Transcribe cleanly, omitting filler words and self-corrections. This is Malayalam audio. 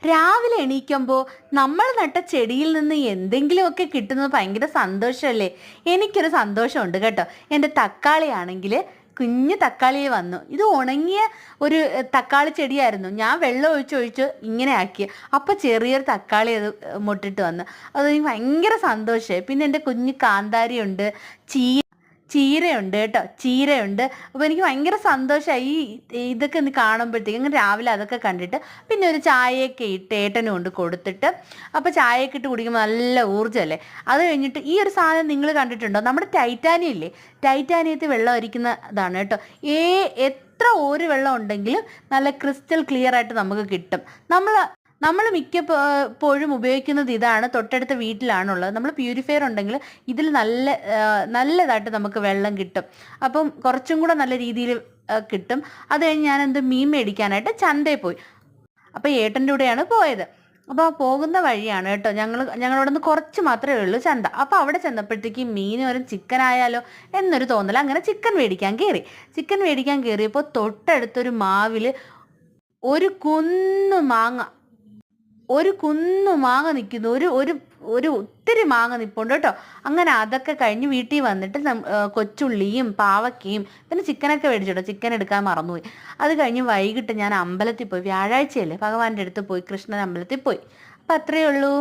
രാവിലെ എണീക്കുമ്പോൾ നമ്മൾ നട്ട ചെടിയിൽ നിന്ന് എന്തെങ്കിലുമൊക്കെ കിട്ടുന്നത് ഭയങ്കര സന്തോഷമല്ലേ? എനിക്കൊരു സന്തോഷമുണ്ട് കേട്ടോ. എൻ്റെ തക്കാളിയാണെങ്കിൽ കുഞ്ഞു തക്കാളി വന്നു. ഇത് ഉണങ്ങിയ ഒരു തക്കാളി ചെടിയായിരുന്നു. ഞാൻ വെള്ളം ഒഴിച്ച് ഇങ്ങനെ ആക്കി. അപ്പോൾ ചെറിയൊരു തക്കാളി അത് മുട്ടിട്ട് വന്നു. അത് എനിക്ക് ഭയങ്കര സന്തോഷമായി. പിന്നെ എൻ്റെ കുഞ്ഞു കാന്താരിയുണ്ട്, ചീരയുണ്ട് കേട്ടോ, ചീരയുണ്ട്. അപ്പോൾ എനിക്ക് ഭയങ്കര സന്തോഷമായി ഇതൊക്കെ ഒന്ന് കാണുമ്പോഴത്തേക്കും. അങ്ങനെ രാവിലെ അതൊക്കെ കണ്ടിട്ട് പിന്നെ ഒരു ചായയൊക്കെ ഇട്ട് ഏട്ടനും കൊണ്ട് കൊടുത്തിട്ട്, അപ്പോൾ ചായയൊക്കെ ഇട്ട് കുടിക്കുമ്പോൾ നല്ല ഊർജ്ജമല്ലേ. അത് കഴിഞ്ഞിട്ട് ഈ ഒരു സാധനം നിങ്ങൾ കണ്ടിട്ടുണ്ടോ? നമ്മുടെ ടൈറ്റാനിയം ഇല്ലേ, ടൈറ്റാനിയത്തിൽ വെള്ളം അരിക്കുന്നതാണ് കേട്ടോ. എത്ര ഒരു വെള്ളം ഉണ്ടെങ്കിലും നല്ല ക്രിസ്റ്റൽ ക്ലിയർ ആയിട്ട് നമുക്ക് കിട്ടും. നമ്മൾ മിക്കപ്പോഴും ഉപയോഗിക്കുന്നത് ഇതാണ്. തൊട്ടടുത്ത വീട്ടിലാണുള്ളത്. നമ്മൾ പ്യൂരിഫയർ ഉണ്ടെങ്കിൽ ഇതിൽ നല്ലതായിട്ട് നമുക്ക് വെള്ളം കിട്ടും. അപ്പം കുറച്ചും കൂടെ നല്ല രീതിയിൽ കിട്ടും. അത് കഴിഞ്ഞ് ഞാൻ മീൻ മേടിക്കാനായിട്ട് ചന്തയിൽ പോയി. അപ്പോൾ ഏട്ടൻ്റെ കൂടെയാണ് പോയത്. അപ്പോൾ പോകുന്ന വഴിയാണ് കേട്ടോ, ഞങ്ങളവിടെ നിന്ന് കുറച്ച് മാത്രമേ ഉള്ളൂ ചന്ത. അപ്പോൾ അവിടെ ചെന്നപ്പോഴത്തേക്ക് മീൻ ഒരു ചിക്കൻ ആയാലോ എന്നൊരു തോന്നൽ. അങ്ങനെ ചിക്കൻ മേടിക്കാൻ കയറിയപ്പോൾ തൊട്ടടുത്തൊരു മാവിൽ ഒരു കുന്നു മാങ്ങ നിൽക്കുന്നു. ഒരു ഒത്തിരി മാങ്ങ നിൽപ്പുണ്ട് കേട്ടോ. അങ്ങനെ അതൊക്കെ കഴിഞ്ഞ് വീട്ടിൽ വന്നിട്ട് കൊച്ചുള്ളിയും പാവക്കയും പിന്നെ ചിക്കനൊക്കെ മേടിച്ചോട്ടോ. ചിക്കൻ എടുക്കാൻ മറന്നുപോയി. അത് കഴിഞ്ഞ് വൈകിട്ട് ഞാൻ അമ്പലത്തിൽ പോയി. വ്യാഴാഴ്ചയല്ലേ, ഭഗവാന്റെ അടുത്ത് പോയി, കൃഷ്ണൻ അമ്പലത്തിൽ പോയി. അപ്പം അത്രയേ ഉള്ളൂ.